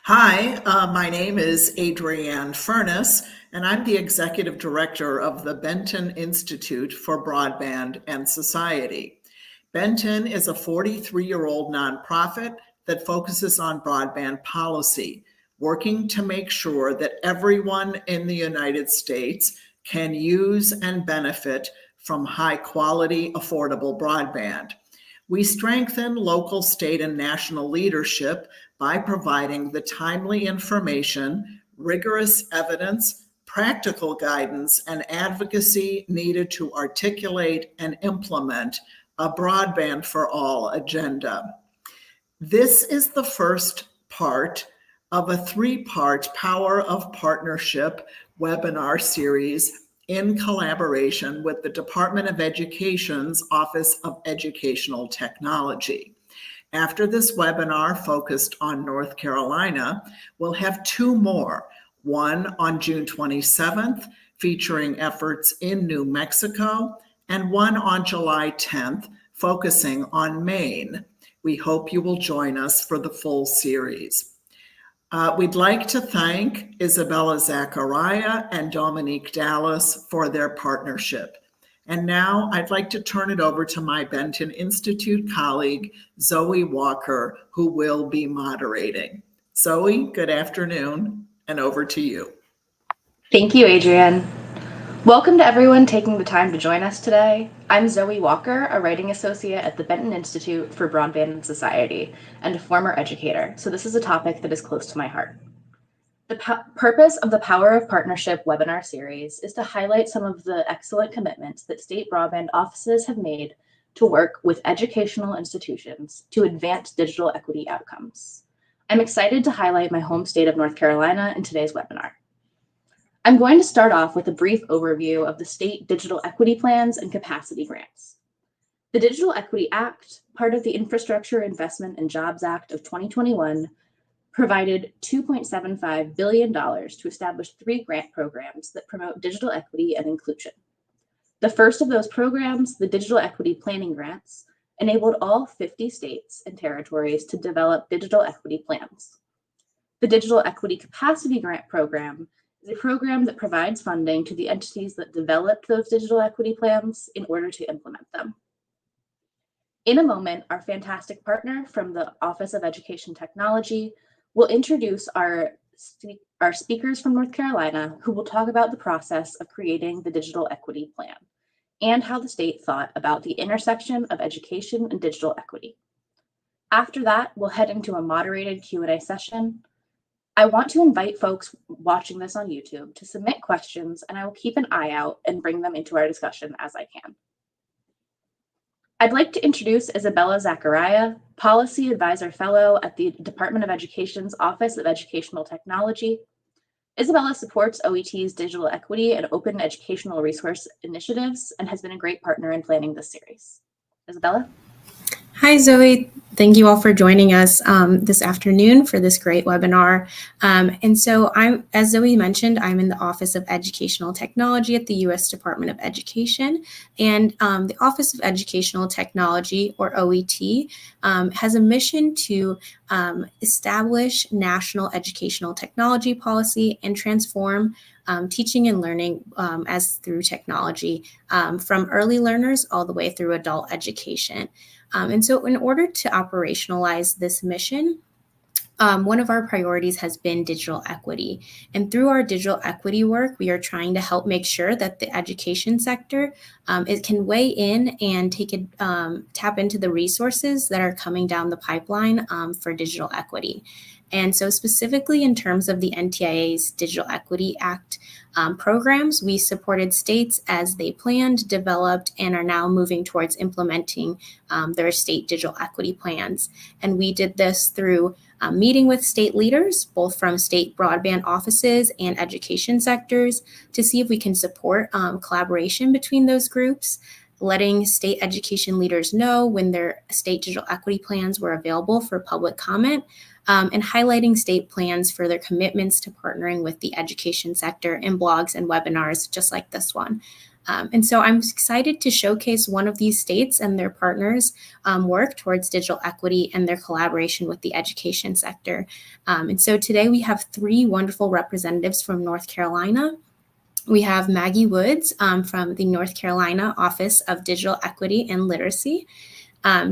Hi, my name is Adrienne Furness, and I'm the Executive Director of the Benton Institute for Broadband and Society. Benton is a 43-year-old nonprofit that focuses on broadband policy, working to make sure that everyone in the United States can use and benefit from high-quality, affordable broadband. We strengthen local, state, and national leadership by providing the timely information, rigorous evidence, practical guidance, and advocacy needed to articulate and implement a broadband for all agenda. This is the first part of a three-part Power of Partnership webinar series in collaboration with the Department of Education's Office of Educational Technology. After this webinar focused on North Carolina, we'll have two more, one on June 27th, featuring efforts in New Mexico, and one on July 10th, focusing on Maine. We hope you will join us for the full series. We'd like to thank Isabella Zachariah and Dominique Dallas for their partnership. And now I'd like to turn it over to my Benton Institute colleague, Zoe Walker, who will be moderating. Zoe, good afternoon, and over to you. Thank you, Adrienne. Welcome to everyone taking the time to join us today. I'm Zoe Walker, a writing associate at the Benton Institute for Broadband and Society, and a former educator, so this is a topic that is close to my heart. The purpose of the Power of Partnership webinar series is to highlight some of the excellent commitments that state broadband offices have made to work with educational institutions to advance digital equity outcomes. I'm excited to highlight my home state of North Carolina in today's webinar. I'm going to start off with a brief overview of the state digital equity plans and capacity grants. The Digital Equity Act, part of the Infrastructure Investment and Jobs Act of 2021, provided $2.75 billion to establish 3 grant programs that promote digital equity and inclusion. The first of those programs, the Digital Equity Planning Grants, enabled all 50 states and territories to develop digital equity plans. The Digital Equity Capacity Grant Program is a program that provides funding to the entities that developed those digital equity plans in order to implement them. In a moment, our fantastic partner from the Office of Education Technology will introduce our speakers from North Carolina, who will talk about the process of creating the digital equity plan and how the state thought about the intersection of education and digital equity. After that, we'll head into a moderated Q&A session. I want to invite folks watching this on YouTube to submit questions, and I will keep an eye out and bring them into our discussion as I can. I'd like to introduce Isabella Zachariah, Policy Advisor Fellow at the Department of Education's Office of Educational Technology. Isabella supports OET's digital equity and open educational resource initiatives and has been a great partner in planning this series. Isabella? Hi, Zoe. Thank you all for joining us this afternoon for this great webinar. And so as Zoe mentioned, I'm in the Office of Educational Technology at the U.S. Department of Education. And the Office of Educational Technology, or OET, has a mission to establish national educational technology policy and transform teaching and learning as through technology from early learners all the way through adult education. And so in order to operationalize this mission, one of our priorities has been digital equity. And through our digital equity work, we are trying to help make sure that the education sector it can weigh in and tap into the resources that are coming down the pipeline for digital equity. And so specifically in terms of the NTIA's Digital Equity Act programs, we supported states as they planned, developed, and are now moving towards implementing their state digital equity plans. And we did this through meeting with state leaders, both from state broadband offices and education sectors, to see if we can support collaboration between those groups, letting state education leaders know when their state digital equity plans were available for public comment, and highlighting state plans for their commitments to partnering with the education sector in blogs and webinars just like this one. And so I'm excited to showcase one of these states and their partners' work towards digital equity and their collaboration with the education sector. And so today we have 3 wonderful representatives from North Carolina. We have Maggie Woods from the North Carolina Office of Digital Equity and Literacy,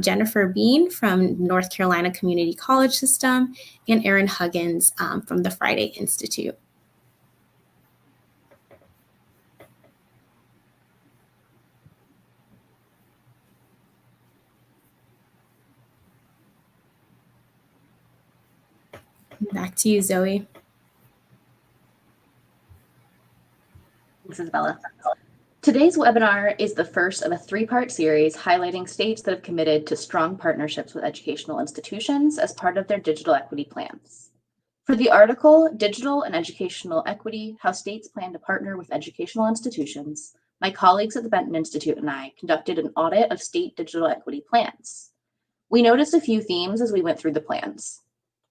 Jennifer Bean from North Carolina Community College System, and Erin Huggins from the Friday Institute. Back to you, Zoe. Thanks, Isabella. Today's webinar is the first of a 3-part series highlighting states that have committed to strong partnerships with educational institutions as part of their digital equity plans. For the article, Digital and Educational Equity, How States Plan to Partner with Educational Institutions, my colleagues at the Benton Institute and I conducted an audit of state digital equity plans. We noticed a few themes as we went through the plans.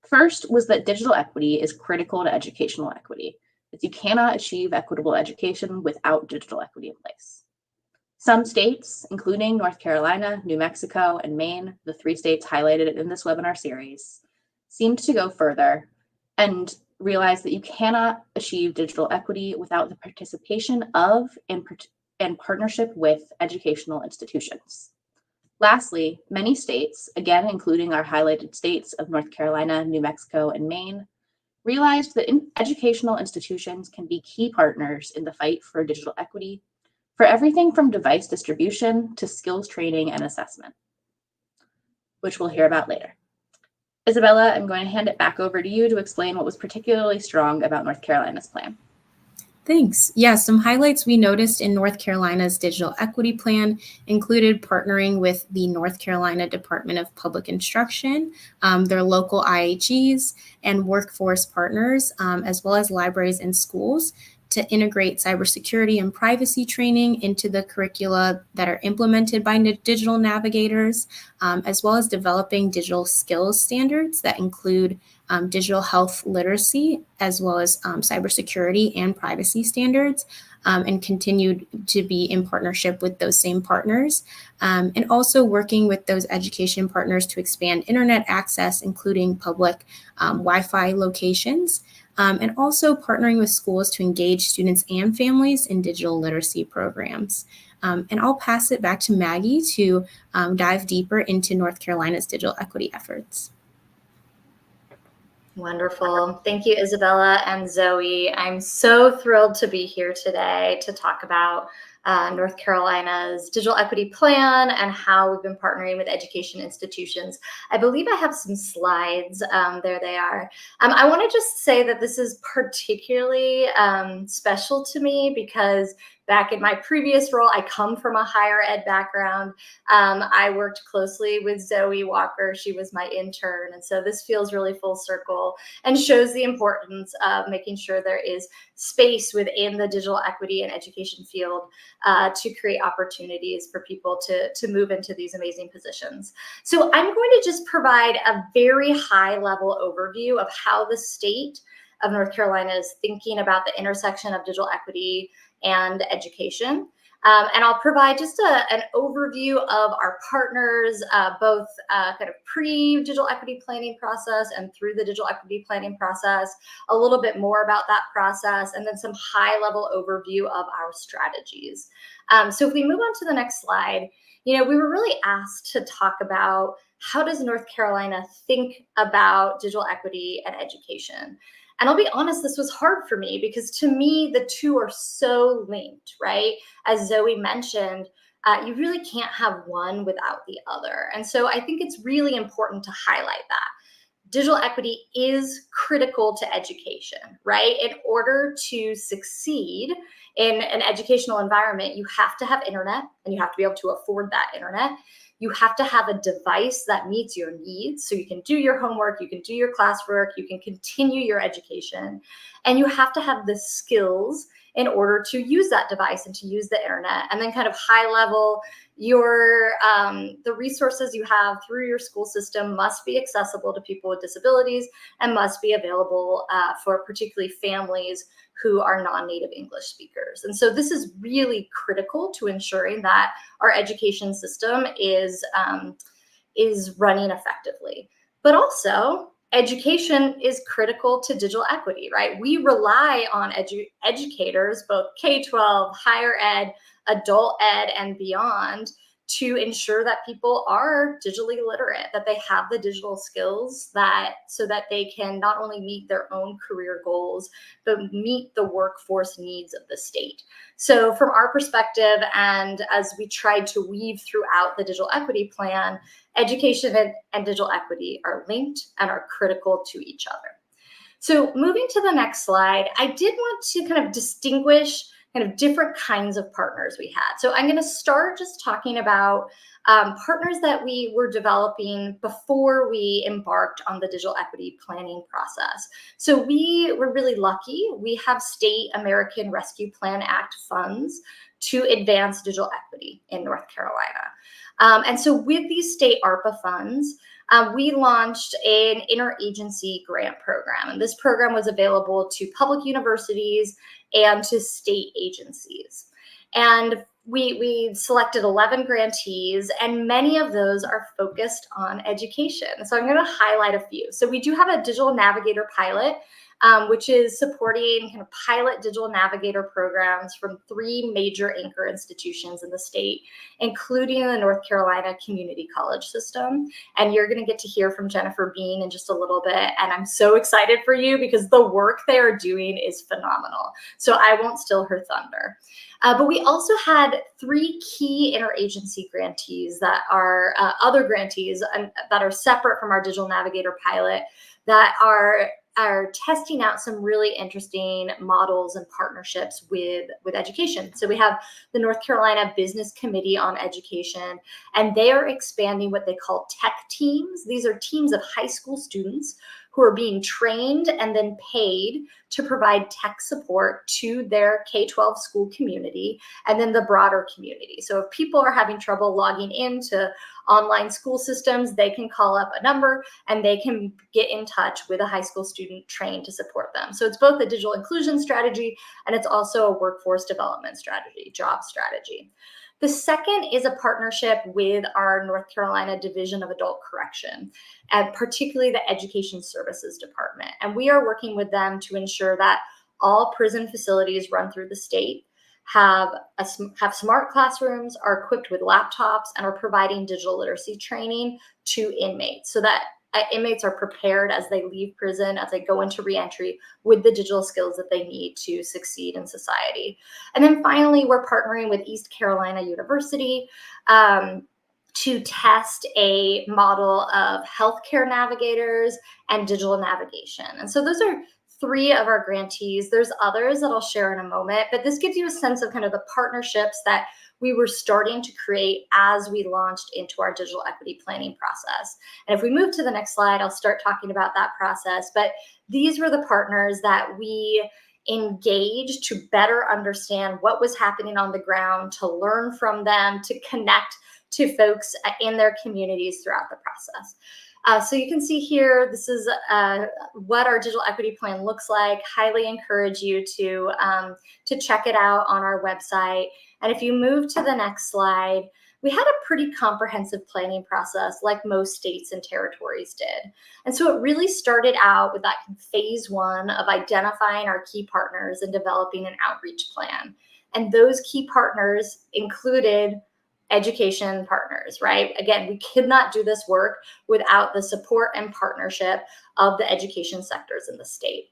First was that digital equity is critical to educational equity, as you cannot achieve equitable education without digital equity in place. Some states, including North Carolina, New Mexico, and Maine, the 3 states highlighted in this webinar series, seemed to go further and realize that you cannot achieve digital equity without the participation of and partnership with educational institutions. Lastly, many states, again including our highlighted states of North Carolina, New Mexico, and Maine, realized that educational institutions can be key partners in the fight for digital equity for everything from device distribution to skills training and assessment, which we'll hear about later. Isabella, I'm going to hand it back over to you to explain what was particularly strong about North Carolina's plan. Thanks. Yeah, some highlights we noticed in North Carolina's digital equity plan included partnering with the North Carolina Department of Public Instruction, their local IHEs, and workforce partners, as well as libraries and schools, to integrate cybersecurity and privacy training into the curricula that are implemented by digital navigators, as well as developing digital skills standards that include digital health literacy, as well as cybersecurity and privacy standards, and continued to be in partnership with those same partners, and also working with those education partners to expand internet access, including public Wi-Fi locations, and also partnering with schools to engage students and families in digital literacy programs. And I'll pass it back to Maggie to dive deeper into North Carolina's digital equity efforts. Wonderful. Thank you, Isabella and Zoe. I'm so thrilled to be here today to talk about North Carolina's digital equity plan and how we've been partnering with education institutions. I believe I have some slides. There they are. I want to just say that this is particularly special to me because back in my previous role, I come from a higher ed background. I worked closely with Zoe Walker. She was my intern. And so this feels really full circle and shows the importance of making sure there is space within the digital equity and education field to create opportunities for people to move into these amazing positions. So I'm going to just provide a very high level overview of how the state of North Carolina is thinking about the intersection of digital equity and education. And I'll provide just an overview of our partners, both kind of pre-digital equity planning process and through the digital equity planning process, a little bit more about that process, and then some high-level overview of our strategies. So if we move on to the next slide, we were really asked to talk about how does North Carolina think about digital equity and education? And I'll be honest, this was hard for me because to me, the two are so linked, right? As Zoe mentioned, you really can't have one without the other. And so I think it's really important to highlight that. Digital equity is critical to education, right? In order to succeed in an educational environment, you have to have internet and you have to be able to afford that internet. you have to have a device that meets your needs so you can do your homework, you can do your classwork, you can continue your education, and you have to have the skills in order to use that device and to use the internet. And then kind of high level, the resources you have through your school system must be accessible to people with disabilities and must be available for particularly families who are non-native English speakers. And so this is really critical to ensuring that our education system is running effectively. But also, education is critical to digital equity, right? We rely on educators, both K-12, higher ed, adult ed, and beyond, to ensure that people are digitally literate, that they have the digital skills so that they can not only meet their own career goals, but meet the workforce needs of the state. So from our perspective, and as we tried to weave throughout the digital equity plan, education and digital equity are linked and are critical to each other. So moving to the next slide, I did want to kind of distinguish kind of different kinds of partners we had. So I'm going to start just talking about partners that we were developing before we embarked on the digital equity planning process. So we were really lucky. We have State American Rescue Plan Act funds to advance digital equity in North Carolina. And so with these state ARPA funds, we launched an interagency grant program. And this program was available to public universities and to state agencies. And we selected 11 grantees, and many of those are focused on education. So I'm going to highlight a few. So we do have a digital navigator pilot, which is supporting kind of pilot digital navigator programs from 3 major anchor institutions in the state, including the North Carolina Community College System. And you're going to get to hear from Jennifer Bean in just a little bit. And I'm so excited for you because the work they are doing is phenomenal. So I won't steal her thunder. But we also had 3 key interagency grantees that are other grantees that are separate from our digital navigator pilot that are testing out some really interesting models and partnerships with education. So we have the North Carolina Business Committee on Education, and they are expanding what they call tech teams. These are teams of high school students who are being trained and then paid to provide tech support to their K-12 school community and then the broader community. So if people are having trouble logging into online school systems, they can call up a number and they can get in touch with a high school student trained to support them. So it's both a digital inclusion strategy and it's also a workforce development strategy, job strategy. The second is a partnership with our North Carolina Division of Adult Correction, and particularly the Education Services Department. And we are working with them to ensure that all prison facilities run through the state have smart classrooms, are equipped with laptops, and are providing digital literacy training to inmates so that inmates are prepared as they leave prison, as they go into reentry with the digital skills that they need to succeed in society. And then finally, we're partnering with East Carolina University to test a model of healthcare navigators and digital navigation. And so those are 3 of our grantees. There's others that I'll share in a moment, but this gives you a sense of kind of the partnerships that we were starting to create as we launched into our digital equity planning process. And if we move to the next slide, I'll start talking about that process. But these were the partners that we engaged to better understand what was happening on the ground, to learn from them, to connect to folks in their communities throughout the process. So you can see here, this is what our digital equity plan looks like. Highly encourage you to check it out on our website. And if you move to the next slide, we had a pretty comprehensive planning process like most states and territories did. And so it really started out with that phase 1 of identifying our key partners and developing an outreach plan. And those key partners included education partners, right? Again, we could not do this work without the support and partnership of the education sectors in the state.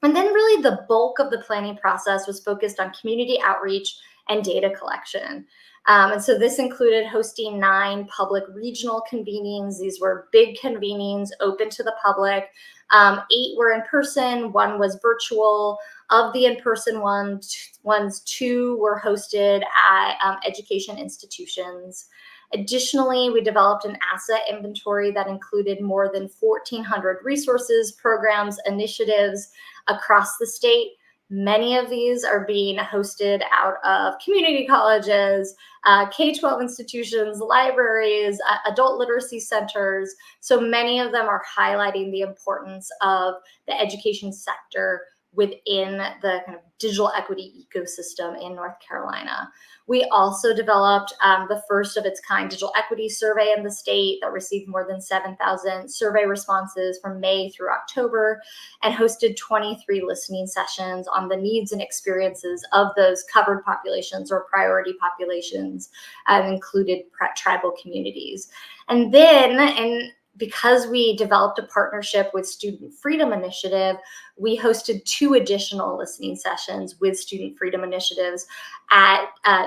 And then really the bulk of the planning process was focused on community outreach and data collection. And so this included hosting 9 public regional convenings. These were big convenings open to the public. 8 were in person, 1 was virtual. Of the in-person ones, 2 were hosted at education institutions. Additionally, we developed an asset inventory that included more than 1,400 resources, programs, initiatives across the state. Many of these are being hosted out of community colleges, K-12 institutions, libraries, adult literacy centers. So many of them are highlighting the importance of the education sector within the kind of digital equity ecosystem in North Carolina. We also developed the first of its kind digital equity survey in the state that received more than 7,000 survey responses from May through October, and hosted 23 listening sessions on the needs and experiences of those covered populations or priority populations, included tribal communities. And then, because we developed a partnership with Student Freedom Initiative, we hosted 2 additional listening sessions with Student Freedom Initiatives at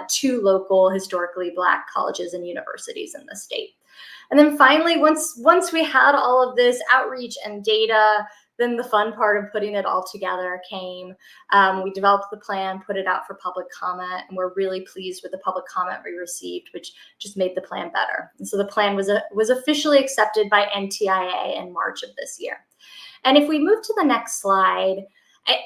2 local historically Black colleges and universities in the state. And then finally, once we had all of this outreach and data, then the fun part of putting it all together came. We developed the plan, put it out for public comment, and we're really pleased with the public comment we received, which just made the plan better. And so the plan was officially accepted by NTIA in March of this year. And if we move to the next slide,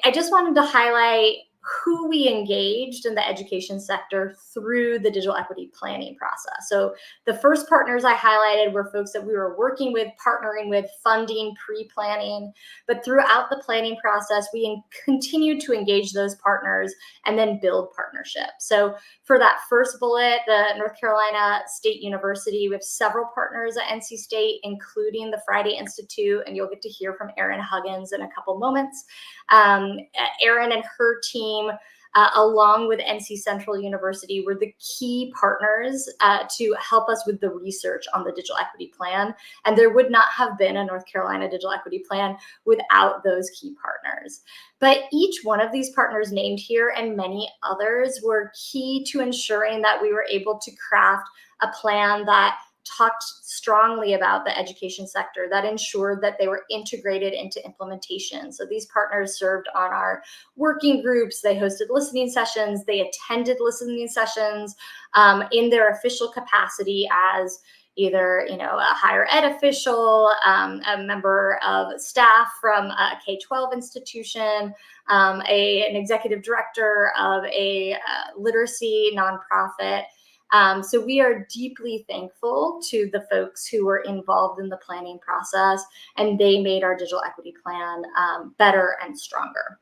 I just wanted to highlight who we engaged in the education sector through the digital equity planning process. So the first partners I highlighted were folks that we were working with, partnering with, funding, pre-planning. But throughout the planning process, we continued to engage those partners and then build partnerships. So for that first bullet, the North Carolina State University, we have several partners at NC State, including the Friday Institute, and you'll get to hear from Erin Huggins in a couple moments. Erin and her team, along with NC Central University, were the key partners to help us with the research on the digital equity plan. And there would not have been a North Carolina digital equity plan without those key partners. But each one of these partners named here and many others were key to ensuring that we were able to craft a plan that talked strongly about the education sector, that ensured that they were integrated into implementation. So these partners served on our working groups, they hosted listening sessions, they attended listening sessions in their official capacity as either, a higher ed official, a member of staff from a K-12 institution, an executive director of a literacy nonprofit. So we are deeply thankful to the folks who were involved in the planning process, and they made our digital equity plan better and stronger.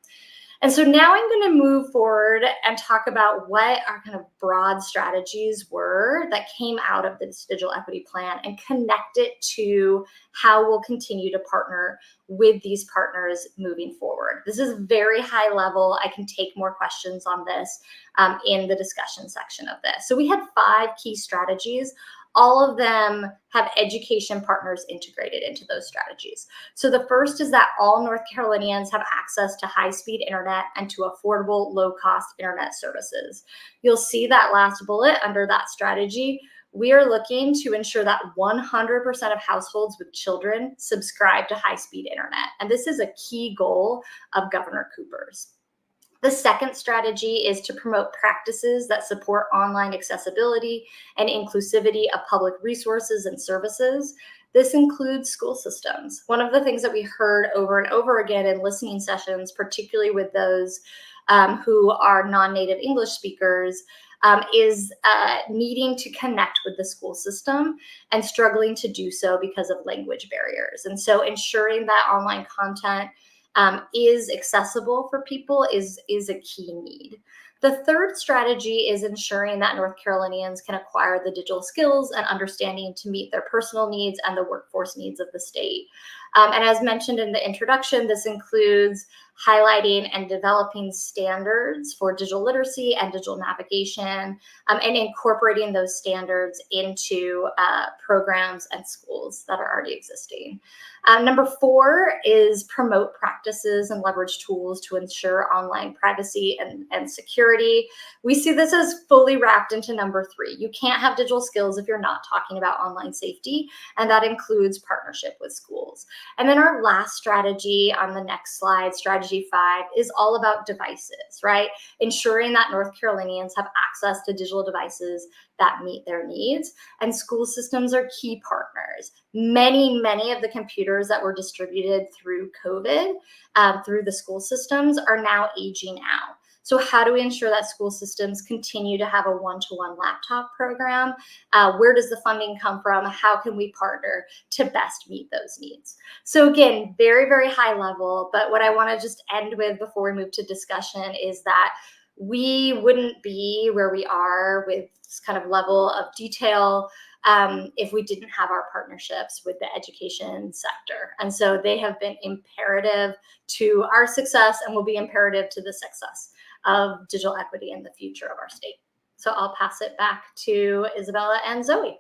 And so now I'm going to move forward and talk about what our kind of broad strategies were that came out of this digital equity plan and connect it to how we'll continue to partner with these partners moving forward. This is very high level. I can take more questions on this in the discussion section of this. So we had 5 key strategies. All of them have education partners integrated into those strategies. So the first is that all North Carolinians have access to high-speed internet and to affordable, low-cost internet services. You'll see that last bullet under that strategy. We are looking to ensure that 100% of households with children subscribe to high-speed internet. And this is a key goal of Governor Cooper's. The second strategy is to promote practices that support online accessibility and inclusivity of public resources and services. This includes school systems. One of the things that we heard over and over again in listening sessions, particularly with those who are non-native English speakers, is needing to connect with the school system and struggling to do so because of language barriers. And so ensuring that online content is accessible for people is a key need. The third strategy is ensuring that North Carolinians can acquire the digital skills and understanding to meet their personal needs and the workforce needs of the state. And as mentioned in the introduction, this includes highlighting and developing standards for digital literacy and digital navigation, and incorporating those standards into programs and schools that are already existing. Number 4 is promote practices and leverage tools to ensure online privacy and security. We see this as fully wrapped into number 3. You can't have digital skills if you're not talking about online safety, and that includes partnership with schools. And then our last strategy on the next slide, strategy Strategy 5 is all about devices, right? Ensuring that North Carolinians have access to digital devices that meet their needs. And school systems are key partners. Many of the computers that were distributed through COVID, through the school systems, are now aging out. So how do we ensure that school systems continue to have a one-to-one laptop program? Where does the funding come from? How can we partner to best meet those needs? So again, very high level, but what I want to just end with before we move to discussion is that we wouldn't be where we are with this kind of level of detail if we didn't have our partnerships with the education sector. And so they have been imperative to our success and will be imperative to the success of digital equity in the future of our state. So I'll pass it back to Isabella and Zoe.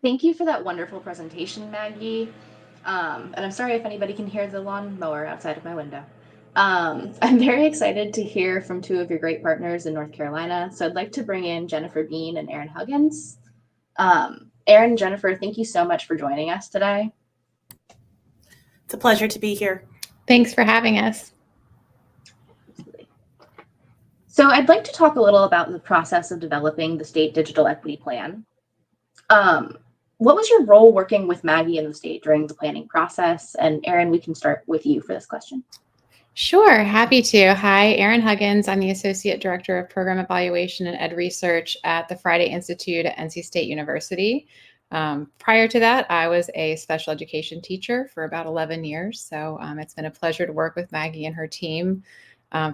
Thank you for that wonderful presentation, Maggie. And I'm sorry if anybody can hear the lawnmower outside of my window. I'm very excited to hear from two of your great partners in North Carolina. So I'd like to bring in Jennifer Bean and Erin Huggins. Erin and Jennifer, thank you so much for joining us today. It's a pleasure to be here. Thanks for having us. So I'd like to talk a little about the process of developing the state digital equity plan. What was your role working with Maggie in the state during the planning process? And Erin, we can start with you for this question. Sure, happy to. Hi, Erin Huggins. I'm the Associate Director of Program Evaluation and Ed Research at the Friday Institute at NC State University. Prior to that, I was a special education teacher for about 11 years. So it's been a pleasure to work with Maggie and her team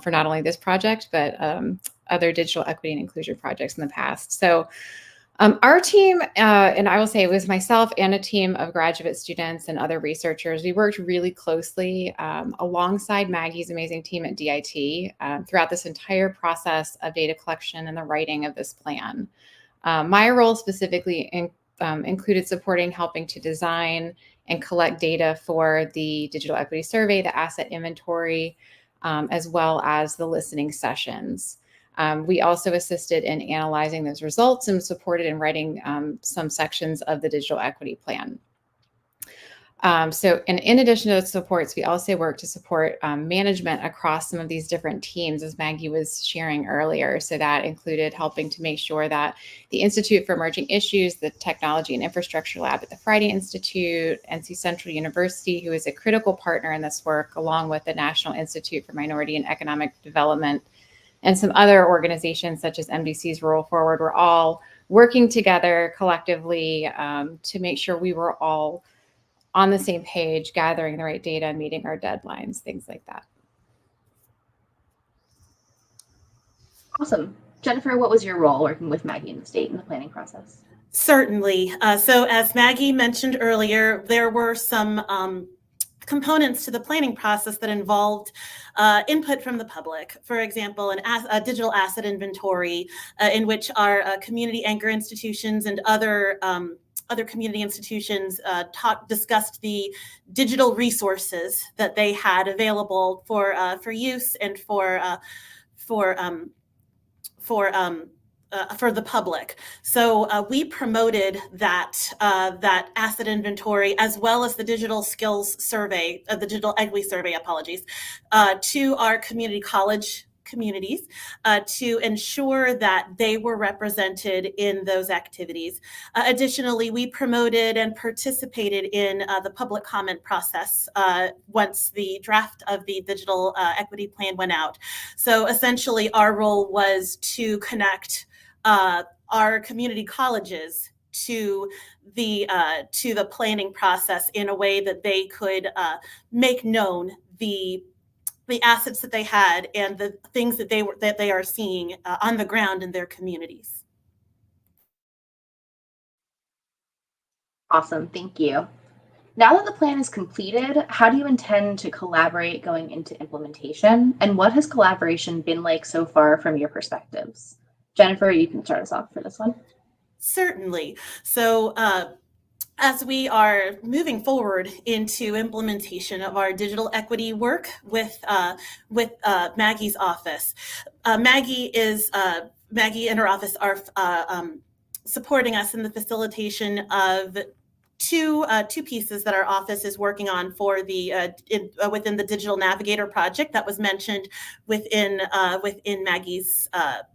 for not only this project, but other digital equity and inclusion projects in the past. So our team, and I will say it was myself and a team of graduate students and other researchers, we worked really closely alongside Maggie's amazing team at DIT throughout this entire process of data collection and the writing of this plan. My role specifically included supporting helping to design and collect data for the digital equity survey, the asset inventory, as well as the listening sessions. We also assisted in analyzing those results and supported in writing some sections of the digital equity plan. So in addition to those supports, we also work to support management across some of these different teams, as Maggie was sharing earlier. So that included helping to make sure that the Institute for Emerging Issues, the Technology and Infrastructure Lab at the Friday Institute, NC Central University, who is a critical partner in this work, along with the National Institute for Minority and Economic Development, and some other organizations such as MDC's Rural Forward, were all working together collectively to make sure we were all on the same page, gathering the right data, meeting our deadlines, things like that. Awesome. Jennifer, what was your role working with Maggie in the state in the planning process? Certainly. So as Maggie mentioned earlier, there were some components to the planning process that involved input from the public. For example, a digital asset inventory in which our community anchor institutions and other community institutions discussed the digital resources that they had available for use and for the public. So we promoted that asset inventory as well as the digital skills survey, the digital equity survey, to our community college communities to ensure that they were represented in those activities. Additionally, we promoted and participated in the public comment process once the draft of the digital equity plan went out. So essentially, our role was to connect our community colleges to the planning process in a way that they could make known the assets that they had and the things that they are seeing on the ground in their communities. Awesome, thank you. Now that the plan is completed, how do you intend to collaborate going into implementation? And what has collaboration been like so far from your perspectives? Jennifer, you can start us off for this one. Certainly. So as we are moving forward into implementation of our digital equity work with Maggie's office, Maggie and her office are supporting us in the facilitation of two pieces that our office is working on for the within the Digital Navigator project that was mentioned within Maggie's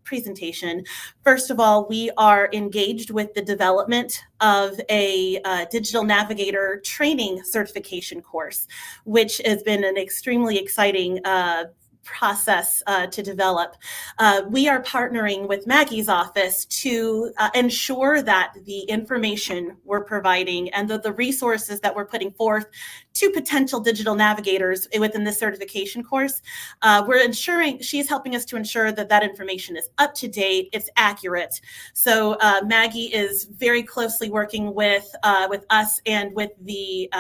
presentation. First of all, we are engaged with the development of a Digital Navigator training certification course, which has been an extremely exciting process to develop. We are partnering with Maggie's office to ensure that the information we're providing and the resources that we're putting forth to potential digital navigators within this certification course, she's helping us to ensure that that information is up to date, it's accurate. So Maggie is very closely working with us and with the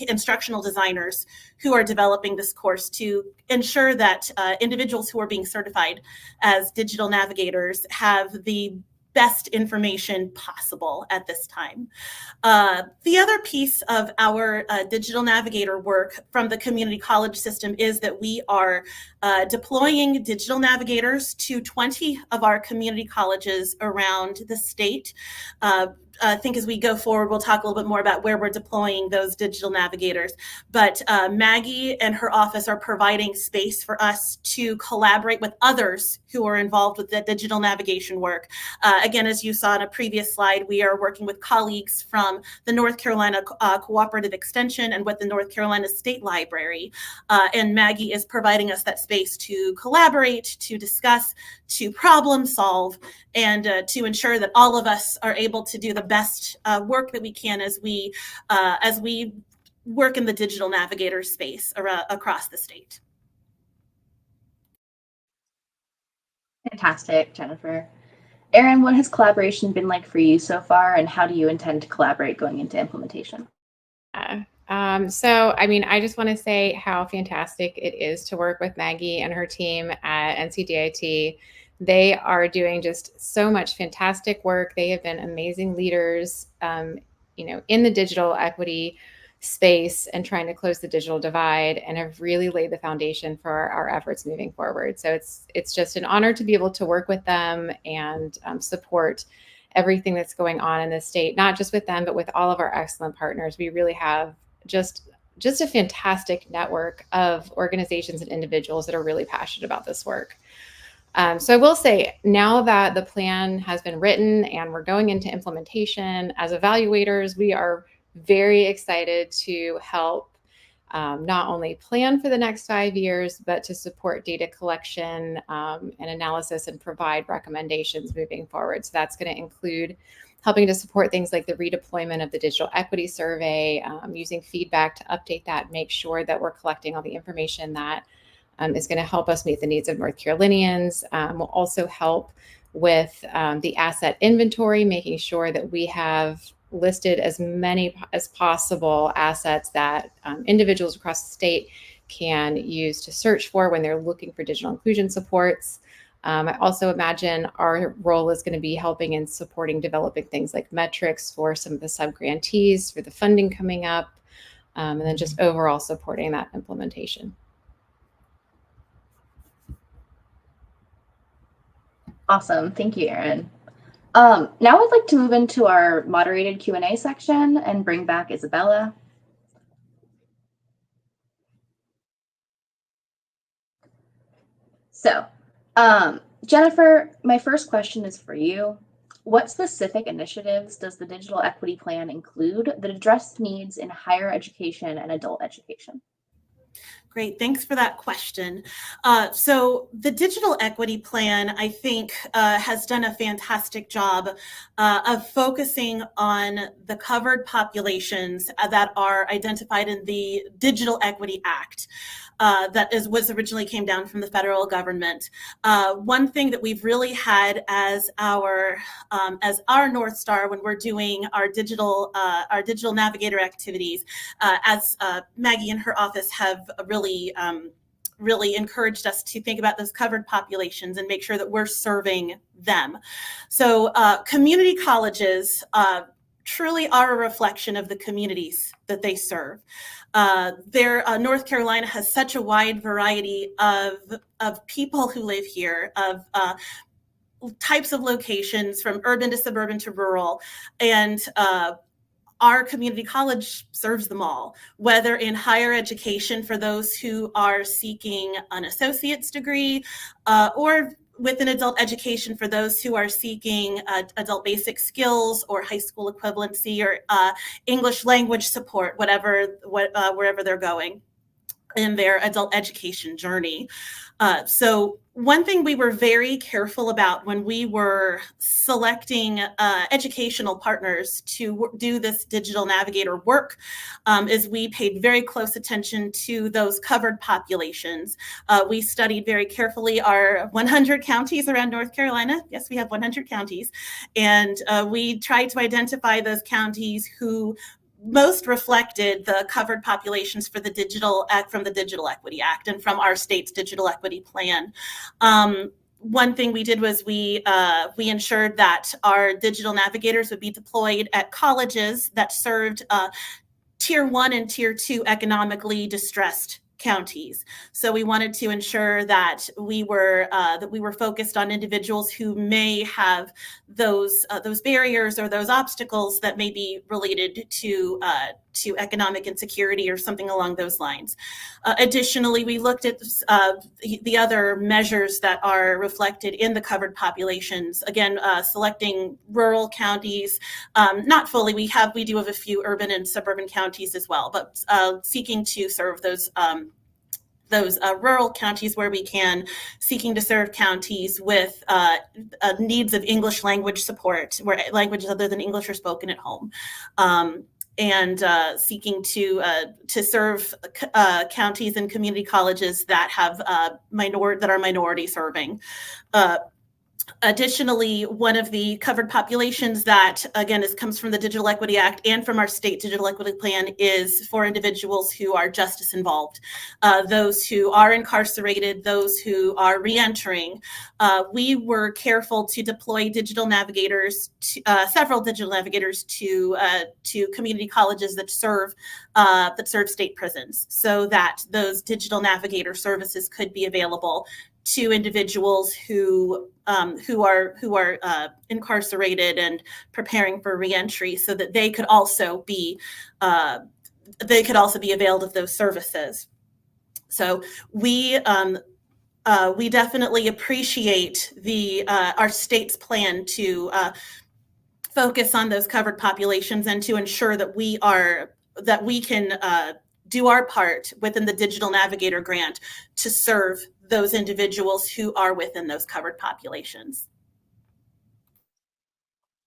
instructional designers who are developing this course to ensure that individuals who are being certified as digital navigators have the best information possible at this time. The other piece of our digital navigator work from the community college system is that we are deploying digital navigators to 20 of our community colleges around the state. I think as we go forward, we'll talk a little bit more about where we're deploying those digital navigators. But Maggie and her office are providing space for us to collaborate with others who are involved with the digital navigation work. Again, as you saw in a previous slide, we are working with colleagues from the North Carolina Cooperative Extension and with the North Carolina State Library. And Maggie is providing us that space to collaborate, to discuss, to problem solve, and to ensure that all of us are able to do the best work that we can as we work in the digital navigator space across the state. Fantastic, Jennifer. Erin, what has collaboration been like for you so far, and how do you intend to collaborate going into implementation? So, I mean, I just want to say how fantastic it is to work with Maggie and her team at NCDIT. They are doing just so much fantastic work. They have been amazing leaders, in the digital equity space and trying to close the digital divide, and have really laid the foundation for our efforts moving forward. So it's just an honor to be able to work with them and support everything that's going on in the state, not just with them, but with all of our excellent partners. We really have just a fantastic network of organizations and individuals that are really passionate about this work. So I will say, now that the plan has been written and we're going into implementation, as evaluators, we are very excited to help not only plan for the next 5 years, but to support data collection and analysis and provide recommendations moving forward. So that's going to include helping to support things like the redeployment of the digital equity survey, using feedback to update that, make sure that we're collecting all the information that is going to help us meet the needs of North Carolinians. Will also help with the asset inventory, making sure that we have listed as many as possible assets that individuals across the state can use to search for when they're looking for digital inclusion supports. I also imagine our role is going to be helping and supporting developing things like metrics for some of the sub-grantees for the funding coming up, and then just overall supporting that implementation. Awesome. Thank you, Erin. Now I'd like to move into our moderated Q&A section and bring back Isabella. So, Jennifer, my first question is for you. What specific initiatives does the Digital Equity Plan include that address needs in higher education and adult education? Great, thanks for that question. So the Digital Equity Plan, I think, has done a fantastic job of focusing on the covered populations that are identified in the Digital Equity Act. Was originally came down from the federal government. One thing that we've really had as our North Star when we're doing our digital navigator activities, as Maggie and her office have really encouraged us to think about those covered populations and make sure that we're serving them. So community colleges truly are a reflection of the communities that they serve. North Carolina has such a wide variety of people who live here, of types of locations, from urban to suburban to rural, and our community college serves them all, whether in higher education for those who are seeking an associate's degree, or within adult education for those who are seeking adult basic skills or high school equivalency or English language support, wherever they're going in their adult education journey. So one thing we were very careful about when we were selecting educational partners to do this digital navigator work is we paid very close attention to those covered populations. We studied very carefully our 100 counties around North Carolina. Yes, we have 100 counties. And we tried to identify those counties who most reflected the covered populations for the Digital Equity Act and from our state's Digital Equity Plan. One thing we did was we ensured that our digital navigators would be deployed at colleges that served Tier 1 and Tier 2 economically distressed counties. So we wanted to ensure that we were focused on individuals who may have those barriers or those obstacles that may be related to economic insecurity or something along those lines. Additionally, we looked at the other measures that are reflected in the covered populations. Again, selecting rural counties, not fully. We do have a few urban and suburban counties as well, but seeking to serve those rural counties where we can, seeking to serve counties with needs of English language support, where languages other than English are spoken at home. And seeking to serve counties and community colleges that have that are minority serving. Additionally, one of the covered populations that, again, comes from the Digital Equity Act and from our state Digital Equity Plan is for individuals who are justice involved, those who are incarcerated, those who are reentering. We were careful to deploy digital navigators, several digital navigators to community colleges that serve state prisons, so that those digital navigator services could be available to individuals who are incarcerated and preparing for reentry, so that they could also be availed of those services. So we definitely appreciate our state's plan to focus on those covered populations and to ensure that we can do our part within the Digital Navigator grant to serve those individuals who are within those covered populations.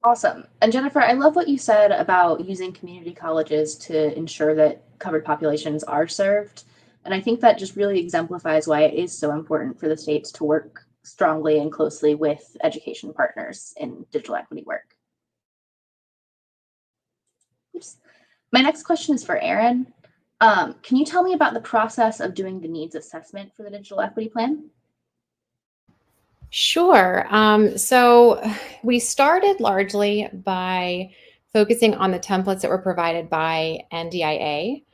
Awesome. And Jennifer, I love what you said about using community colleges to ensure that covered populations are served. And I think that just really exemplifies why it is so important for the states to work strongly and closely with education partners in digital equity work. Oops. My next question is for Erin. Can you tell me about the process of doing the needs assessment for the Digital Equity Plan? Sure. So we started largely by focusing on the templates that were provided by NDIA.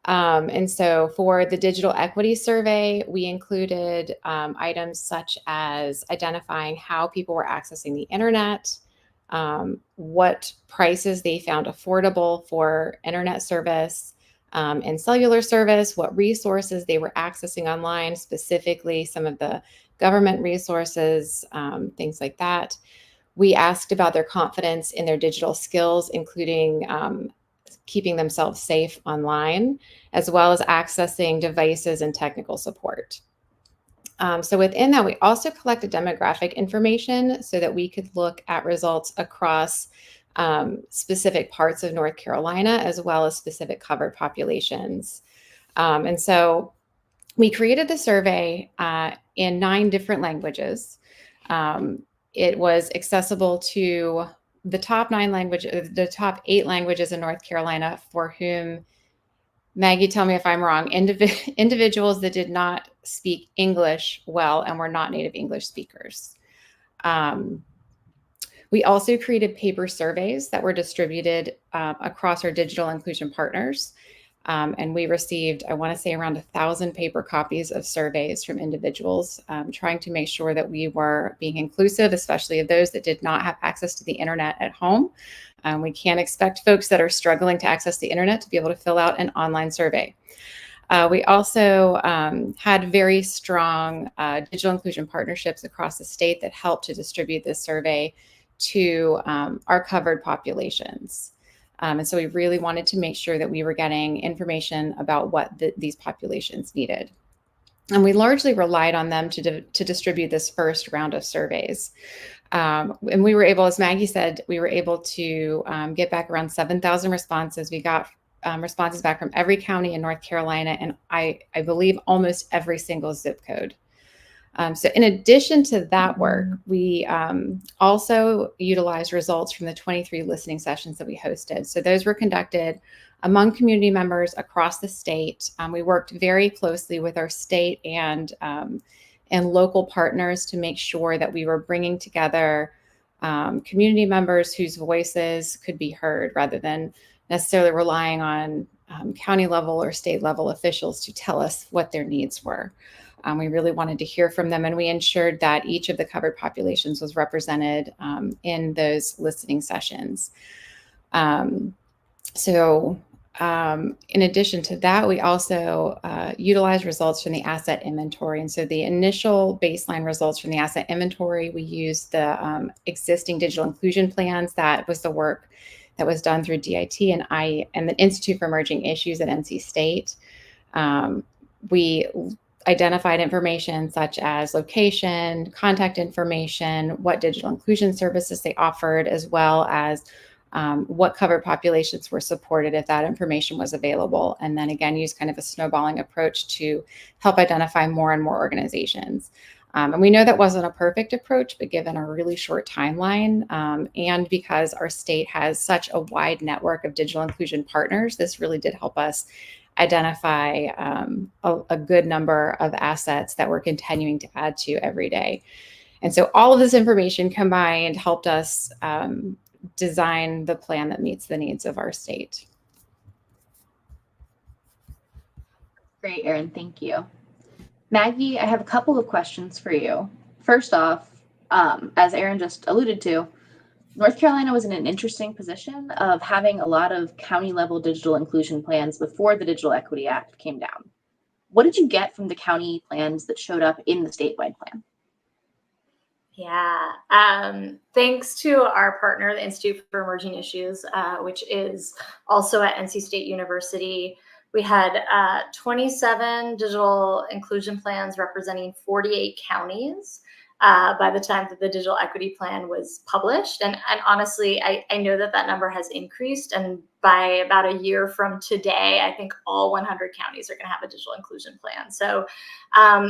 And so for the digital equity survey, we included items such as identifying how people were accessing the internet, what prices they found affordable for internet service, and cellular service, what resources they were accessing online, specifically some of the government resources, things like that. We asked about their confidence in their digital skills, including keeping themselves safe online, as well as accessing devices and technical support. So within that, we also collected demographic information so that we could look at results across specific parts of North Carolina, as well as specific covered populations. And so we created the survey in 9 different languages. It was accessible to the top 9 languages, the top 8 languages in North Carolina, for whom, Maggie, tell me if I'm wrong, individuals that did not speak English well and were not native English speakers. We also created paper surveys that were distributed across our digital inclusion partners. And we received, I want to say, around 1,000 paper copies of surveys from individuals, trying to make sure that we were being inclusive, especially of those that did not have access to the internet at home, We can't expect folks that are struggling to access the internet to be able to fill out an online survey. We also had very strong digital inclusion partnerships across the state that helped to distribute this survey to our covered populations. And so we really wanted to make sure that we were getting information about what these populations needed. And we largely relied on them to distribute this first round of surveys. And we were able, as Maggie said, we were able to get back around 7,000 responses. We got responses back from every county in North Carolina, and I believe almost every single zip code. So in addition to that work, we also utilized results from the 23 listening sessions that we hosted. So those were conducted among community members across the state. We worked very closely with our state and local partners to make sure that we were bringing together community members whose voices could be heard rather than necessarily relying on county level or state level officials to tell us what their needs were. We really wanted to hear from them, and we ensured that each of the covered populations was represented in those listening sessions. In addition to that, we also utilized results from the asset inventory. And so the initial baseline results from the asset inventory, we used the existing digital inclusion plans. That was the work that was done through DIT and the Institute for Emerging Issues at NC State. We identified information such as location, contact information, what digital inclusion services they offered, as well as what covered populations were supported if that information was available. And then again, use kind of a snowballing approach to help identify more and more organizations. And we know that wasn't a perfect approach, but given a really short timeline and because our state has such a wide network of digital inclusion partners, this really did help us identify a good number of assets that we're continuing to add to every day. And so all of this information combined helped us design the plan that meets the needs of our state. Great, Erin, thank you. Maggie, I have a couple of questions for you. First off, as Erin just alluded to, North Carolina was in an interesting position of having a lot of county level digital inclusion plans before the Digital Equity Act came down. What did you get from the county plans that showed up in the statewide plan? Yeah, thanks to our partner, the Institute for Emerging Issues, which is also at NC State University. We had 27 digital inclusion plans representing 48 counties by the time that the Digital Equity Plan was published. And honestly, I know that number has increased. And by about a year from today, I think all 100 counties are going to have a digital inclusion plan. So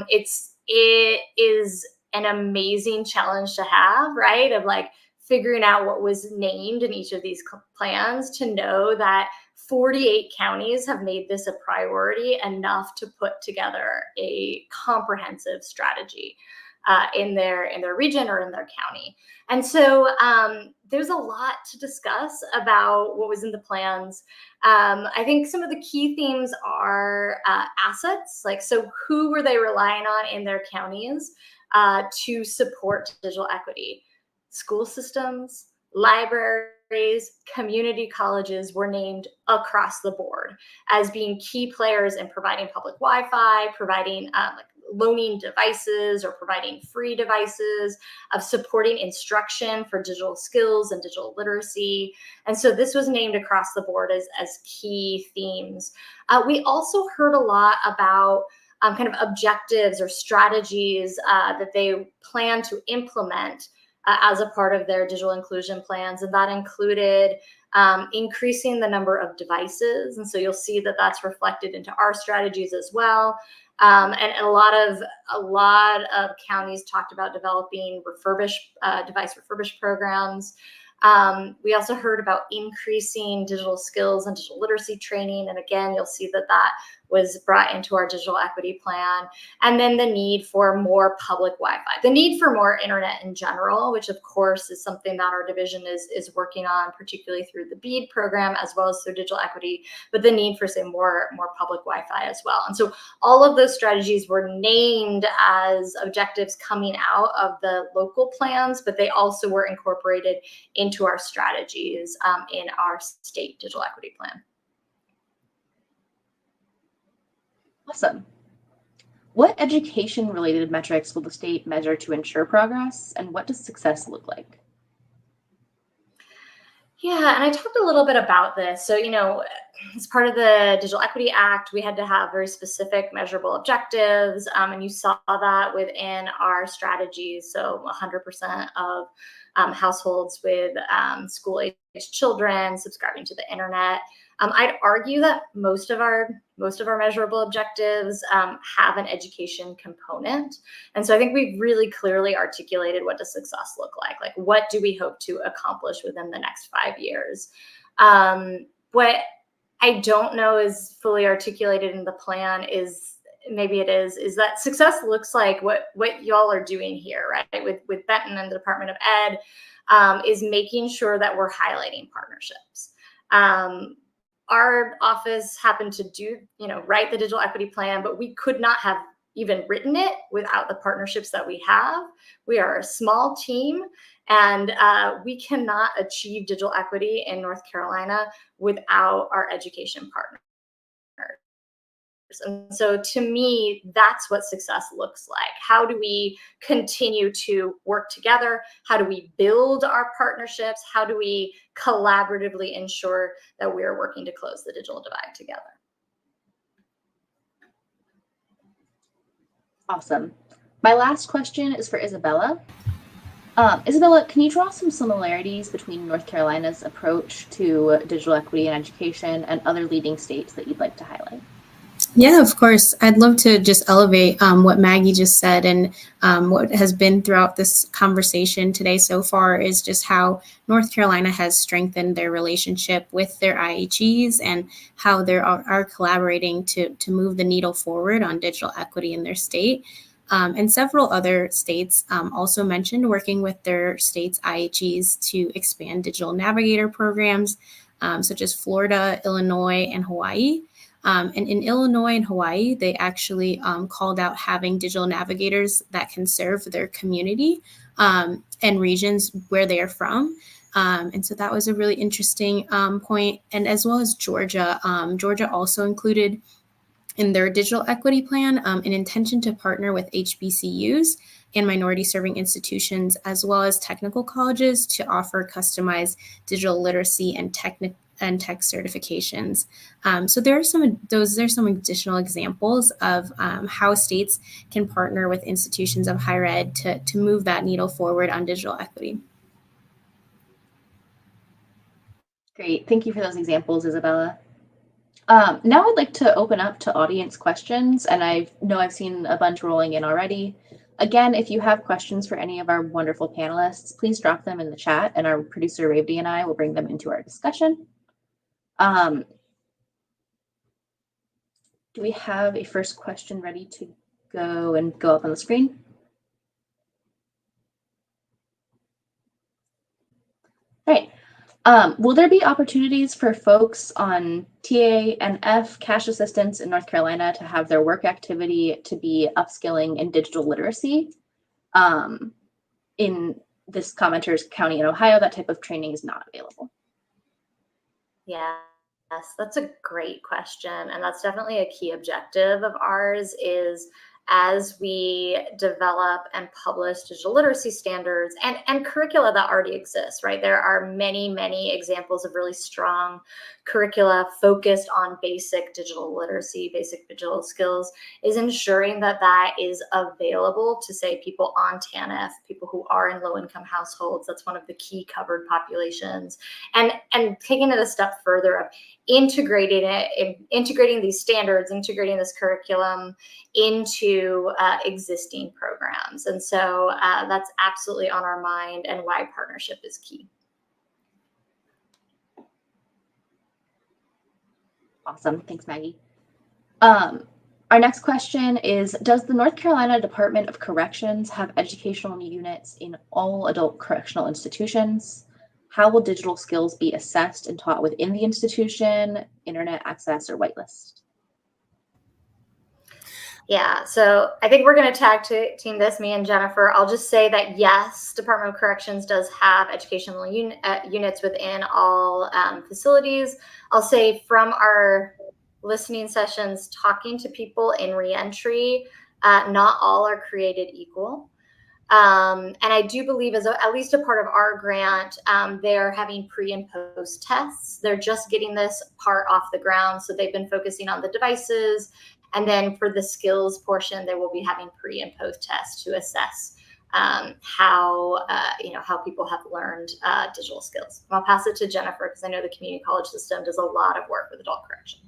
it is an amazing challenge to have, right? Of like figuring out what was named in each of these plans to know that 48 counties have made this a priority enough to put together a comprehensive strategy in their region or in their county. And so there's a lot to discuss about what was in the plans. I think some of the key themes are assets, like, so who were they relying on in their counties to support digital equity? School systems, libraries, community colleges were named across the board as being key players in providing public Wi-Fi, providing loaning devices or providing free devices, of supporting instruction for digital skills and digital literacy. And so this was named across the board as key themes. We also heard a lot about kind of objectives or strategies that they plan to implement as a part of their digital inclusion plans. And that included increasing the number of devices. And so you'll see that that's reflected into our strategies as well. And a lot of counties talked about developing device refurbished programs. We also heard about increasing digital skills and digital literacy training. And again, you'll see that was brought into our digital equity plan. And then the need for more public Wi-Fi, the need for more internet in general, which of course is something that our division is working on, particularly through the BEAD program, as well as through digital equity, but the need for, say, more public Wi-Fi as well. And so all of those strategies were named as objectives coming out of the local plans, but they also were incorporated into our strategies in our state digital equity plan. Awesome. What education-related metrics will the state measure to ensure progress, and what does success look like? Yeah, and I talked a little bit about this. So, as part of the Digital Equity Act, we had to have very specific measurable objectives, and you saw that within our strategies. So 100% of households with school-aged children subscribing to the internet. I'd argue that most of our measurable objectives have an education component. And so I think we've really clearly articulated what does success look like. Like, what do we hope to accomplish within the next 5 years? What I don't know is fully articulated in the plan is that success looks like what y'all are doing here, right? With Benton and the Department of Ed, is making sure that we're highlighting partnerships. Our office happened to write the digital equity plan, but we could not have even written it without the partnerships that we have. We are a small team, and we cannot achieve digital equity in North Carolina without our education partners. And so to me, that's what success looks like. How do we continue to work together? How do we build our partnerships? How do we collaboratively ensure that we are working to close the digital divide together? Awesome. My last question is for Isabella. Isabella, can you draw some similarities between North Carolina's approach to digital equity and education and other leading states that you'd like to highlight? Yeah, of course. I'd love to just elevate what Maggie just said, and what has been throughout this conversation today so far is just how North Carolina has strengthened their relationship with their IHEs and how they are collaborating to move the needle forward on digital equity in their state. And several other states also mentioned working with their state's IHEs to expand digital navigator programs, such as Florida, Illinois, and Hawaii. And in Illinois and Hawaii, they actually called out having digital navigators that can serve their community and regions where they are from. And so that was a really interesting point. And as well as Georgia, Georgia also included in their digital equity plan an intention to partner with HBCUs and minority serving institutions, as well as technical colleges, to offer customized digital literacy and tech certifications. So there's some additional examples of how states can partner with institutions of higher ed to move that needle forward on digital equity. Great. Thank you for those examples, Isabella. Now I'd like to open up to audience questions, and I've seen a bunch rolling in already. Again, if you have questions for any of our wonderful panelists, please drop them in the chat, and our producer Ravdi and I will bring them into our discussion. Do we have a first question ready to go up on the screen? All right. Will there be opportunities for folks on TA and F cash assistance in North Carolina to have their work activity to be upskilling in digital literacy? In this commenter's county in Ohio, that type of training is not available. Yes, that's a great question. And that's definitely a key objective of ours, is as we develop and publish digital literacy standards and curricula that already exists, right? There are many, many examples of really strong curricula focused on basic digital literacy, basic digital skills, is ensuring that that is available to, say, people on TANF, people who are in low-income households. That's one of the key covered populations. And taking it a step further of integrating these standards, integrating this curriculum into existing programs. And so that's absolutely on our mind, and why partnership is key. Awesome. Thanks, Maggie. Our next question is, does the North Carolina Department of Corrections have educational units in all adult correctional institutions? How will digital skills be assessed and taught within the institution, internet access, or whitelist? Yeah, so I think we're going to tag team this, me and Jennifer. I'll just say that yes, Department of Corrections does have educational units within all facilities. I'll say from our listening sessions, talking to people in reentry, not all are created equal. And I do believe as at least a part of our grant, they're having pre and post tests. They're just getting this part off the ground. So they've been focusing on the devices. And then for the skills portion, they will be having pre and post tests to assess how people have learned digital skills. And I'll pass it to Jennifer because I know the community college system does a lot of work with adult correction.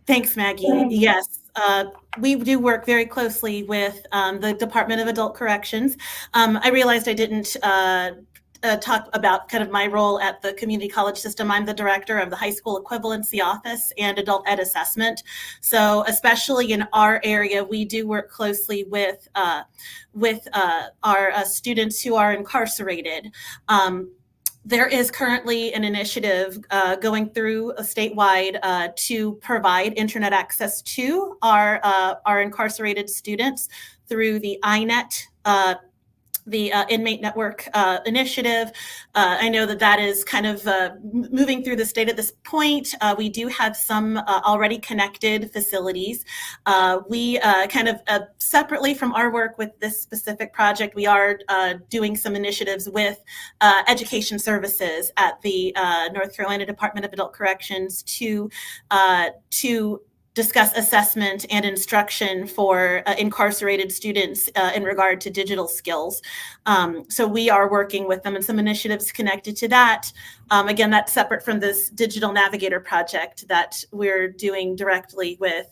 Thanks, Maggie. Yes, we do work very closely with the Department of Adult Corrections. I realized I didn't talk about kind of my role at the community college system. I'm the director of the high school equivalency office and adult ed assessment. So especially in our area, we do work closely with our students who are incarcerated. There is currently an initiative going through statewide to provide internet access to our incarcerated students through the INET, the Inmate Network initiative. I know that is kind of moving through the state at this point. We do have some already connected facilities. We kind of separately from our work with this specific project, we are doing some initiatives with education services at the North Carolina Department of Adult Corrections to discuss assessment and instruction for incarcerated students in regard to digital skills. So we are working with them and some initiatives connected to that. Again, that's separate from this Digital Navigator project that we're doing directly with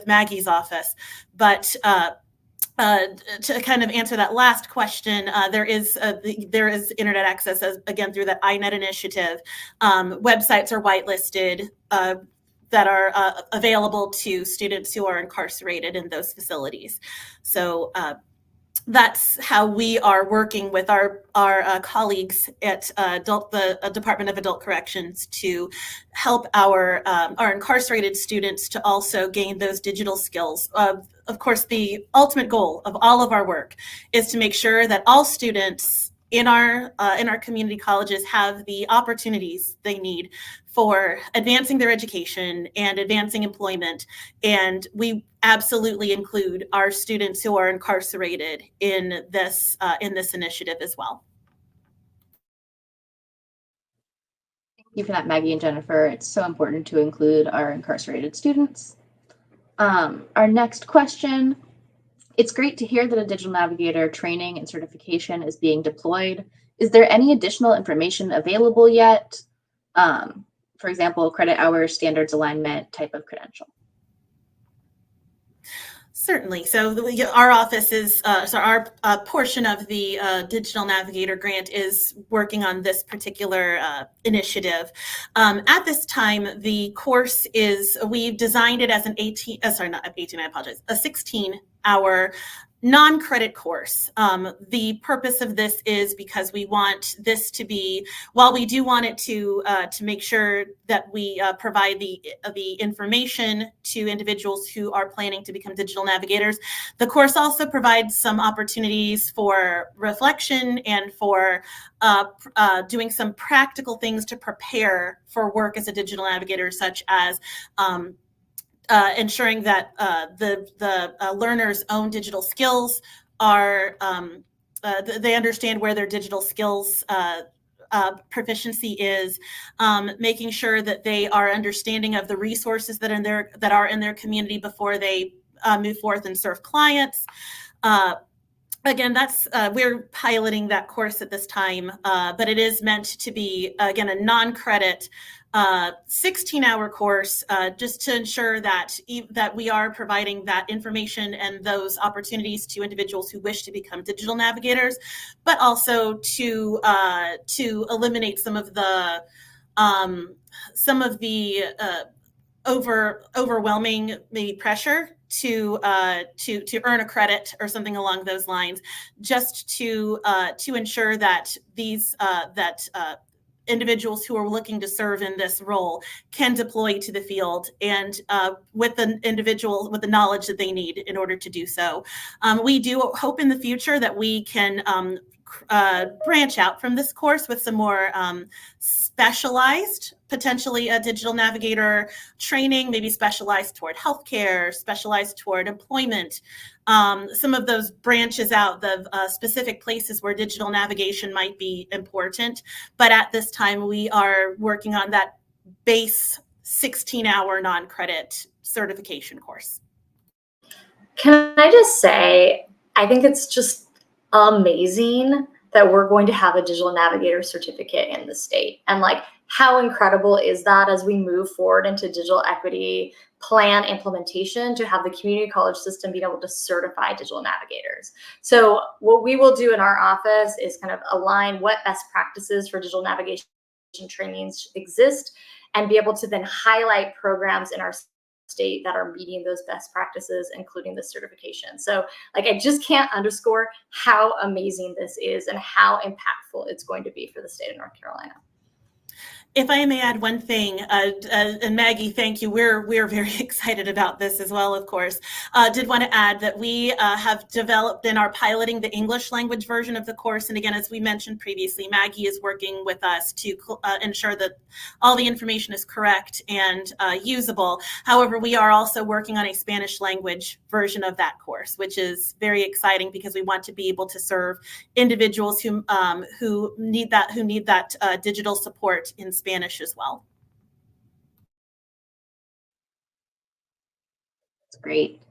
Maggie's office. But to kind of answer that last question, there is internet access again through that INET initiative. Websites are whitelisted that are available to students who are incarcerated in those facilities. So that's how we are working with our colleagues at the Department of Adult Corrections to help our incarcerated students to also gain those digital skills. Of course, the ultimate goal of all of our work is to make sure that all students in our community colleges have the opportunities they need for advancing their education and advancing employment. And we absolutely include our students who are incarcerated in this initiative as well. Thank you for that, Maggie and Jennifer. It's so important to include our incarcerated students. Our next question. It's great to hear that a digital navigator training and certification is being deployed. Is there any additional information available yet? For example, credit hours, standards alignment, type of credential. Certainly. So our office is, our portion of the Digital Navigator grant is working on this particular initiative. At this time, the course we've designed it as a 16-hour non-credit course. The purpose of this is because we want this to be, while we do want it to make sure that we provide the information to individuals who are planning to become digital navigators, the course also provides some opportunities for reflection and for doing some practical things to prepare for work as a digital navigator, such as ensuring that the learner's own digital skills are, they understand where their digital skills proficiency is, making sure that they are understanding of the resources that are in their community before they move forth and serve clients. Again, we're piloting that course at this time, but it is meant to be, again, a non-credit 16-hour course, just to ensure that we are providing that information and those opportunities to individuals who wish to become digital navigators, but also to eliminate some of the overwhelming maybe pressure to earn a credit or something along those lines, just to ensure that these individuals who are looking to serve in this role can deploy to the field and with the individual with the knowledge that they need in order to do so. We do hope in the future that we can branch out from this course with some more specialized, potentially a digital navigator training, maybe specialized toward healthcare, specialized toward employment. Some of those branches out, the specific places where digital navigation might be important. But at this time, we are working on that base 16-hour non-credit certification course. Can I just say, I think it's just amazing that we're going to have a digital navigator certificate in the state. And like, how incredible is that as we move forward into digital equity plan implementation to have the community college system being able to certify digital navigators. So what we will do in our office is kind of align what best practices for digital navigation trainings exist and be able to then highlight programs in our state that are meeting those best practices, including the certification. So like, I just can't underscore how amazing this is and how impactful it's going to be for the state of North Carolina. If I may add one thing, and Maggie, thank you. We're very excited about this as well, of course. Did want to add that we have developed and are piloting the English language version of the course. And again, as we mentioned previously, Maggie is working with us to ensure that all the information is correct and usable. However, we are also working on a Spanish language version of that course, which is very exciting because we want to be able to serve individuals who need that digital support in Spanish as well. That's great.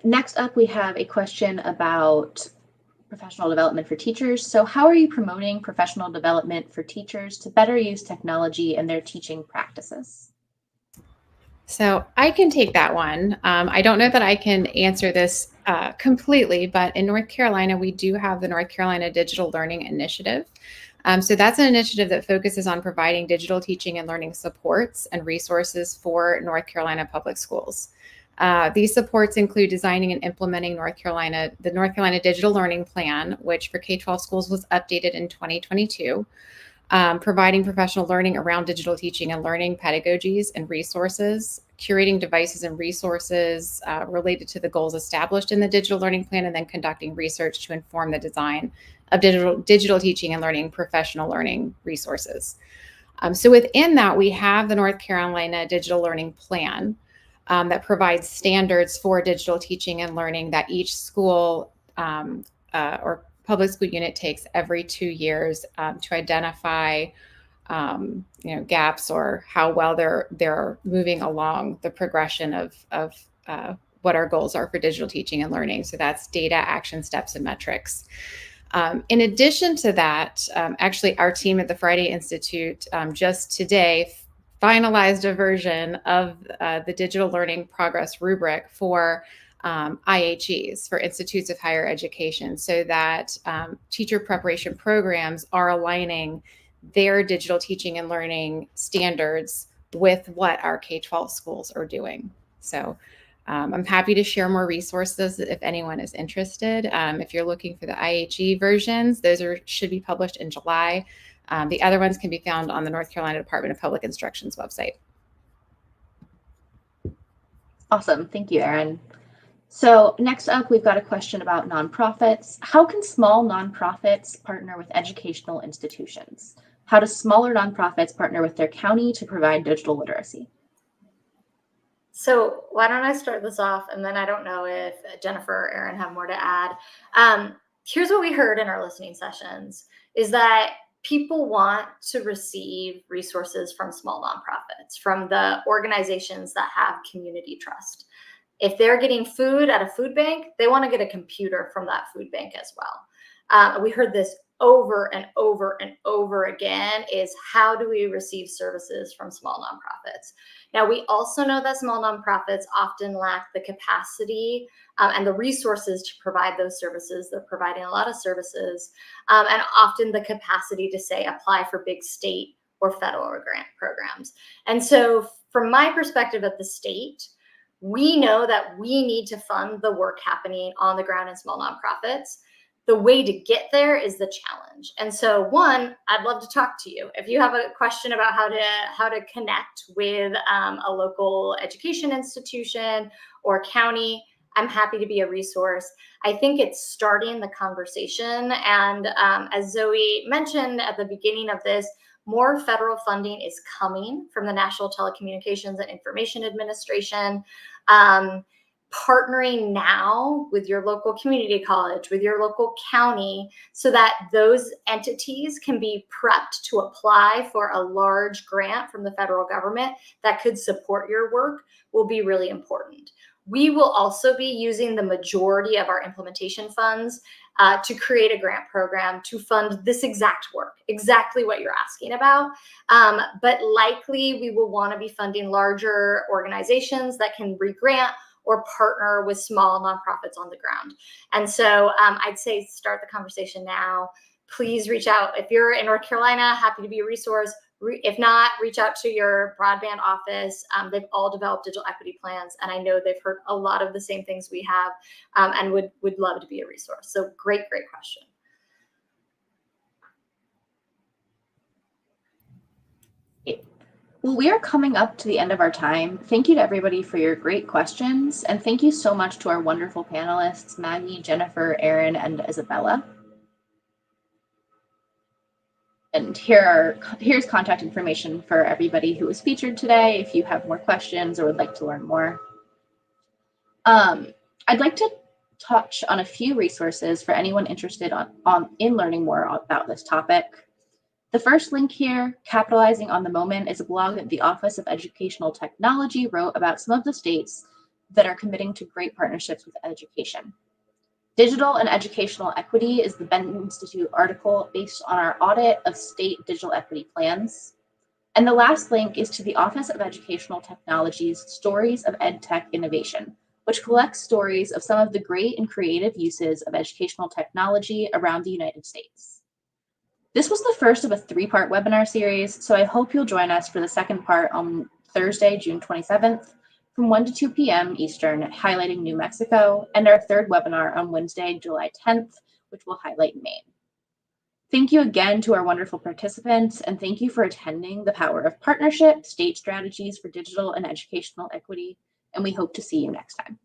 Next up, we have a question about professional development for teachers. So how are you promoting professional development for teachers to better use technology in their teaching practices? So I can take that one. I don't know that I can answer this completely, but in North Carolina, we do have the North Carolina Digital Learning Initiative. So that's an initiative that focuses on providing digital teaching and learning supports and resources for North Carolina public schools. These supports include designing and implementing the North Carolina Digital Learning Plan, which for K-12 schools was updated in 2022, providing professional learning around digital teaching and learning pedagogies and resources, curating devices and resources related to the goals established in the digital learning plan, and then conducting research to inform the design of digital teaching and learning professional learning resources. So within that, we have the North Carolina Digital Learning Plan that provides standards for digital teaching and learning that each school or public school unit takes every 2 years to identify gaps or how well they're moving along the progression of what our goals are for digital teaching and learning. So that's data, action steps, and metrics. In addition to that, actually our team at the Friday Institute just today finalized a version of the digital learning progress rubric for IHEs, for Institutes of Higher Education, so that teacher preparation programs are aligning their digital teaching and learning standards with what our K-12 schools are doing. So I'm happy to share more resources if anyone is interested. If you're looking for the IHE versions, those should be published in July. The other ones can be found on the North Carolina Department of Public Instruction's website. Awesome. Thank you, Erin. So next up, we've got a question about nonprofits. How can small nonprofits partner with educational institutions? How do smaller nonprofits partner with their county to provide digital literacy? So why don't I start this off, and then I don't know if Jennifer or Erin have more to add. Here's what we heard in our listening sessions, is that people want to receive resources from small nonprofits, from the organizations that have community trust. If they're getting food at a food bank, they want to get a computer from that food bank as well. We heard this over and over and over again, is how do we receive services from small nonprofits? Now, we also know that small nonprofits often lack the capacity and the resources to provide those services. They're providing a lot of services and often the capacity to, say, apply for big state or federal grant programs. And so from my perspective at the state, we know that we need to fund the work happening on the ground in small nonprofits. The way to get there is the challenge. And so one, I'd love to talk to you. If you have a question about how to connect with a local education institution or county, I'm happy to be a resource. I think it's starting the conversation. And as Zoe mentioned at the beginning of this, more federal funding is coming from the National Telecommunications and Information Administration. Partnering now with your local community college, with your local county, so that those entities can be prepped to apply for a large grant from the federal government that could support your work will be really important. We will also be using the majority of our implementation funds to create a grant program to fund this exact work, exactly what you're asking about. But likely we will want to be funding larger organizations that can re-grant or partner with small nonprofits on the ground. And so I'd say start the conversation now. Please reach out. If you're in North Carolina, happy to be a resource. If not, reach out to your broadband office. They've all developed digital equity plans, and I know they've heard a lot of the same things we have, and would love to be a resource. So great question. Well, we are coming up to the end of our time. Thank you to everybody for your great questions. And thank you so much to our wonderful panelists, Maggie, Jennifer, Erin, and Isabella. And here's contact information for everybody who was featured today if you have more questions or would like to learn more. I'd like to touch on a few resources for anyone interested in learning more about this topic. The first link here, Capitalizing on the Moment, is a blog that the Office of Educational Technology wrote about some of the states that are committing to great partnerships with education. Digital and Educational Equity is the Benton Institute article based on our audit of state digital equity plans. And the last link is to the Office of Educational Technology's Stories of EdTech Innovation, which collects stories of some of the great and creative uses of educational technology around the United States. This was the first of a 3-part webinar series, so I hope you'll join us for the second part on Thursday, June 27th from 1 to 2 p.m. Eastern, highlighting New Mexico, and our third webinar on Wednesday, July 10th, which will highlight Maine. Thank you again to our wonderful participants, and thank you for attending The Power of Partnership, State Strategies for Digital and Educational Equity, and we hope to see you next time.